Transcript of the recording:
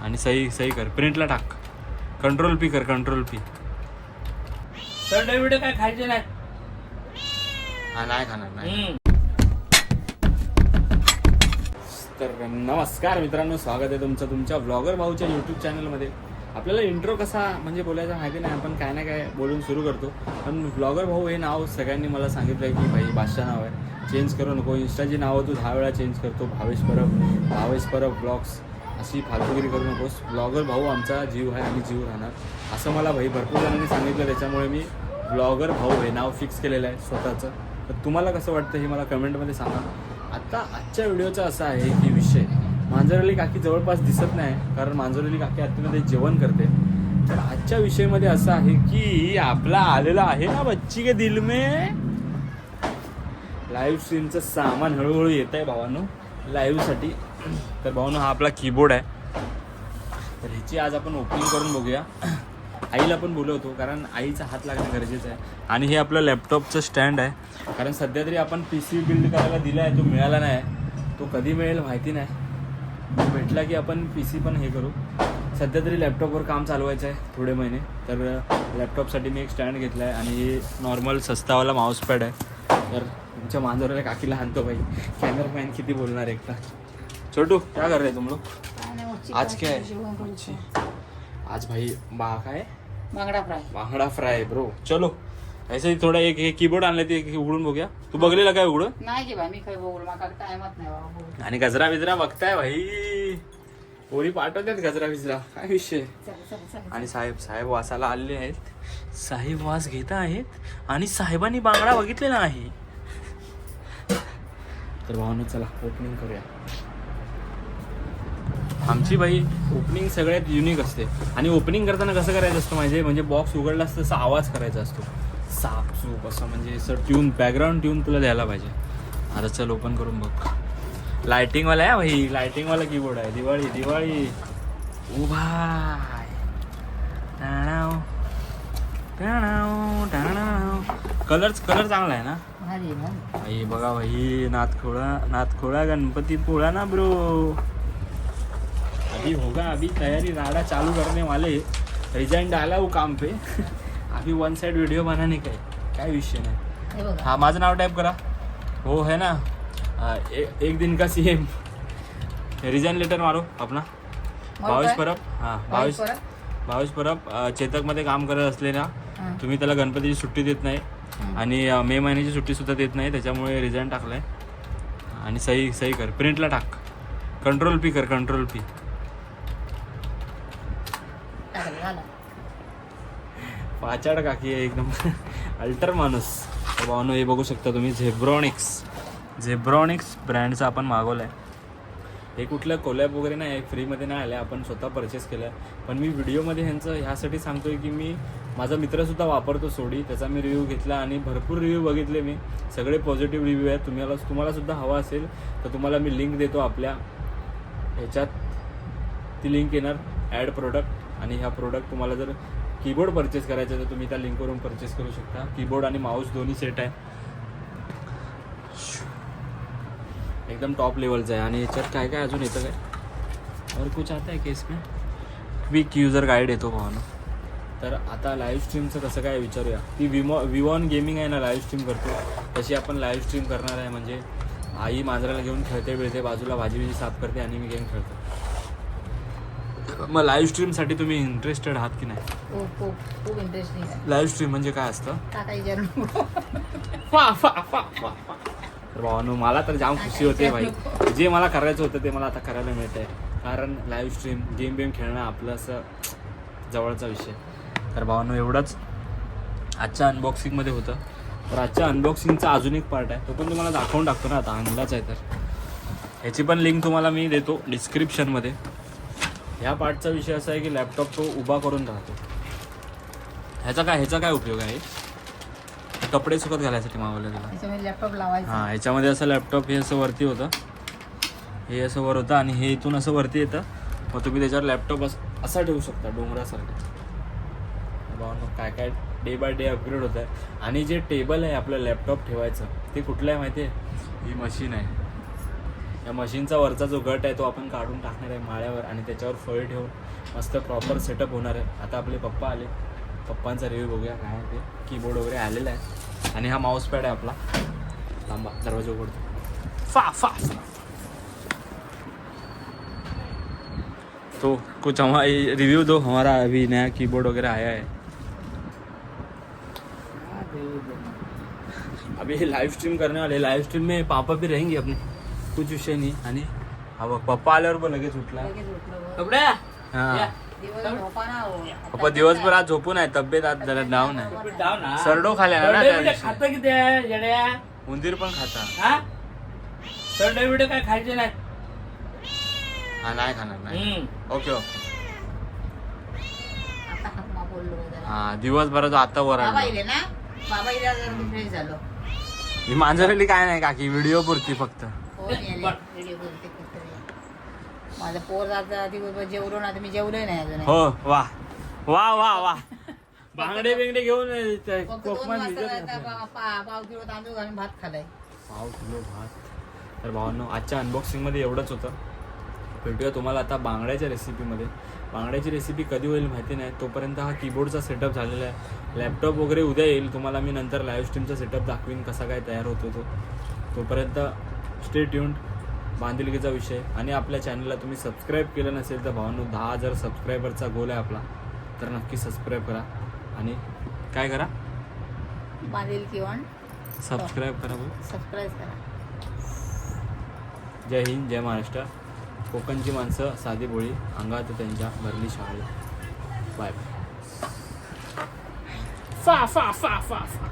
आणि सही सही कर, प्रिंटला टाक, कंट्रोल पी कर, कंट्रोल पी. तर व्हिडिओ काय खायचे नाही. हा नाही खाणार नाही. तर नमस्कार मित्रांनो, स्वागत आहे तुमचं तुमच्या व्लॉगर भाऊच्या यूट्यूब चॅनलमध्ये. आपल्याला इंट्रो कसा म्हणजे बोलायचा माहिती नाही, आपण काय ना काय बोलून सुरू करतो. पण व्लॉगर भाऊ हे नाव सगळ्यांनी मला सांगितलं आहे की भाई बादशाह नाव आहे, चेंज करू नको. इंस्टाची नावं तू 10 वेळा चेंज करतो, भावेश परब ब्लॉग्स अशी फालतूगिरी करू नकोस. ब्लॉगर भाऊ आमचा जीव आहे आणि जीव राहणार असं मला भाई भरपूर जणांनी सांगितलं. त्याच्यामुळे मी ब्लॉगर भाऊ हे नाव फिक्स केलेलं आहे स्वतःचं. तर तुम्हाला कसं वाटतं हे मला कमेंटमध्ये सांगा. आता आजच्या व्हिडिओचा असा आहे की विषय, मांजरली काकी जवळपास दिसत नाही कारण मांजरली काकी आतमध्ये जेवण करते. तर आजच्या विषयामध्ये असं आहे की आपला आलेला आहे ना बच्ची के दिल में लाईव्ह स्ट्रीमचं सामान हळूहळू येत आहे भावांनो लाईव्हसाठी. तर भावांनो हा आपला कीबोर्ड आहे. तर ह्याची आज आपण ओपनिंग करून बघूया. आईला पण बोलवतो कारण आईचा हात लागणं गरजेचं आहे. आणि हे आपलं लॅपटॉपचं स्टँड आहे कारण सध्या तरी आपण PC बिल्ड करायला दिला आहे, तो मिळाला नाही. तो कधी मिळेल माहिती नाही, भेटला की आपण PC पण हे करू. सध्या तरी लॅपटॉपवर काम चालवायचं आहे थोडे महिने. तर लॅपटॉपसाठी मी एक स्टँड घेतला आहे आणि हे नॉर्मल सस्तावाला माऊसपॅड आहे. तर तुमच्या मांजरला काकीला आणतो भाई, कॅमेरामॅन किती बोलणार एकटा. छोटू क्या कर रहे तुम लोग? आज क्या है? आज भाई काय बांगडा फ्राय ब्रो. चलो ऐसे ही थोडा एक कीबोर्ड आणले ते उघडून बघूया. तू बघलेला काय उघडून? नाही की भाई, मी काय बोल माका टाइमच नाही बाबा. आणि गजरा बिजरा बघताय भाई, पोरी पाठवतात गजरा बिजरा, काय विषय. आणि साहेब वासाला आलेले आहेत. साहेब वास घेत आहेत आणि साहेबांनी बांगडा बघितलेला आहे. तर भावांनो चला ओपनिंग करूया. आमची बाई ओपनिंग सगळ्यात युनिक असते. आणि ओपनिंग करताना कसं करायचं असतं म्हणजे बॉक्स उघडला असतं तसा आवाज करायचा असतो, साप सूप असं, म्हणजे असं ट्यून, बॅकग्राऊंड ट्यून तुला द्यायला पाहिजे. आता चल ओपन करून बघ. लायटिंगवाला आहे भाई, लायटिंगवाला कीबोर्ड आहे. दिवाळी उभा कलर चांगला आहे ना भाई. बघा भाई, नाथखोळा गणपती पोळा ना ब्रो. अभी तैयारी राडा चालू करने वाले. रिजाइन डाला वो काम पे. अभी वन साइड वीडियो बनाने का काय विषय नाही. हाँ माझं नाव टाइप करा. हो है ना, एक दिन का CM. रिजाइन लेटर मारो अपना. भावेश परब. हां भावेश परब चेतकमध्ये काम करत असले ना तुम्ही, त्याला गणपतीची सुट्टी देत नाही आणि मे महिन्याची सुट्टीसुद्धा देत नाही, त्याच्यामुळे रिजाइन टाकलं आहे. आणि सही कर, प्रिंटला टाक, कंट्रोल पी कर, कंट्रोल पी. पाचाड काकी आहे एकदम अल्टर माणूस. तर भावांनो हे बघू शकता तुम्ही, झेब्रॉनिक्स ब्रँडचं आपण मागवलं आहे. हे कुठलं कोलॅब वगैरे नाही, फ्रीमध्ये नाही आलं, आपण स्वतः परचेस केलं आहे. पण मी व्हिडिओमध्ये ह्यांचं ह्यासाठी सांगतोय की मी माझा मित्रसुद्धा वापरतो सोडी, त्याचा मी रिव्ह्यू घेतला आणि भरपूर रिव्ह्यू बघितले मी, सगळे पॉझिटिव्ह रिव्ह्यू आहेत. तुम्हालासुद्धा हवा असेल तर तुम्हाला मी लिंक देतो आपल्या ह्याच्यात, ती लिंक येणार ॲड प्रोडक्ट. आणि ह्या प्रोडक्ट तुम्हाला जर कीबोर्ड परचेस करायचं तर तुम्ही त्या लिंकवरून परचेस करू शकता. कीबोर्ड आणि माऊस दोन्ही सेट आहे, एकदम टॉप लेवलचं आहे. आणि याच्यात काय काय अजून येतं काय, और कुछ आता आहे केस में, क्विक युजर गाईड येतो भावानं. तर आता लाईव्ह स्ट्रीमचं कसं काय विचारूया. ती विवॉन गेमिंग आहे ना, लाईव्ह स्ट्रीम करतो तशी आपण लाईव्ह स्ट्रीम करणार आहे. म्हणजे आई मांजराला घेऊन खेळते बाजूला भाजी साफ करते आणि मी गेम खेळतो. मग लाईव्ह स्ट्रीमसाठी तुम्ही इंटरेस्टेड आहात की नाही? खूप इंटरेस्टिंग आहे. लाईव्ह स्ट्रीम म्हणजे काय असतं? तर भावांनो मला तर जाम खुशी होते भाई, जे मला करायचं होतं ते मला आता करायला मिळत आहे. कारण लाईव्ह स्ट्रीम गेम खेळणं आपलं असं जवळचा विषय. तर भावांनो एवढंच आजच्या अनबॉक्सिंगमध्ये होतं. तर आजच्या अनबॉक्सिंगचा अजून एक पार्ट आहे, तो पण तुम्हाला दाखवून टाकतो ना, आता आणलाच आहे. तर ह्याची पण लिंक तुम्हाला मी देतो डिस्क्रिप्शनमध्ये. ह्या पार्टचा विषय असा आहे की लॅपटॉप तो उभा करून राहतो. ह्याचा काय उपयोग आहे? कपडे सुकत घालायसाठी मागवलं त्याला. लॅपटॉप लावायचं. हां, ह्याच्यामध्ये असं लॅपटॉप हे असं वरती होतं, हे असं वर होतं आणि हे इथून असं वरती येतं. मग तुम्ही त्याच्यावर लॅपटॉप असा ठेवू शकता डोंगरासारखं. काय काय डे बाय डे अपग्रेड होत आहे. आणि जे टेबल आहे आपलं लॅपटॉप ठेवायचं ते कुठलं आहे माहिती आहे? ही मशीन आहे. या मशीनचा वरचा जो गट आहे तो आपण काढून टाकणार आहे माळ्यावर आणि त्याच्यावर फळ ठेवून मस्त प्रॉपर सेटअप होणार आहे. आता आपले पप्पा आले, पप्पांचा रिव्ह्यू बघूया काय आहे ते. कीबोर्ड वगैरे आलेला आहे आणि हा माऊस पॅड आहे आपला. लांबा दरवाजा उघडतो. फा फा तो कुछ हमारा रिव्यू दो हमारा अभी नया कीबोर्ड वगैरह आया है. अभी लाइव स्ट्रीम करने वाले, लाइव स्ट्रीम में पापा भी रहेंगे अपने, कुछ विषय नहीं. आणि हा बघ पप्पा आल्यावर पण लगेच उठला. लगेच उठलो बघ. कपड्या हा दिवस झोपा ना हो. पप्पा दिवसभर आज झोपून आहे, तब्येत आज जरा डाऊन आहे. डाव ना सरडो खाल्या ना त्या दिवशी. खाता किती आहे येड्या उंदीर पण खाता. हा सरडे बिडे काय खायचे नाही. हा नाही खाणार नाही. ओके आता हाकमा बोललो जरा. हा दिवसभराचा आता वर बाबा आला. इले ना, बाबा इला जरा मी फ्रेश झालो. ही मांजरली काय नाही काकी, व्हिडिओ पुरती फक्त. फोन यायले, व्हिडिओ बोलते कुठतरी. माझं पोर आता दिवसभर जेवलो ना, तर मी जेवलोय नाही अजून. हो वा वा वा वा बांगडे बिंगडे घेऊन फक्त 2 कोकणात वाजता भिजत जायचा, घातलं. पाव किलो तांदूळ घालून भात खाल्लाय. पाव किलो भात. तर भावांनो आजच्या अनबॉक्सिंगमध्ये एवढंच होतं. भेटूया तुम्हाला आता बांगड्याच्या रेसिपीमध्ये. बांगड्याची रेसिपी कधी होईल माहिती नाही, तोपर्यंत हा कीबोर्डचा सेटअप झालेला आहे. लॅपटॉप वगैरे उद्या येईल, तुम्हाला मी नंतर लाईव्ह स्ट्रीमचा सेटअप दाखवीन कसा काय तयार होतो तो. तोपर्यंत स्टे ट्यून्ड. बांधिलकीचा विषय. आणि आपल्या चॅनलला तुम्ही सबस्क्राईब केलं नसेल तर भावांनो 10,000 सबस्क्रायबरचा गोल आहे आपला, तर नक्की सबस्क्राईब करा. आणि काय करा, बांधील किंवा सबस्क्राईब करा भाऊ. सबस्क्राईब करा. जय हिंद, जय महाराष्ट्र. कोकणची माणसं साधी बोळी, अंगात त्यांच्या भरली शाळी. Bye bye. फा फा फा फा फा.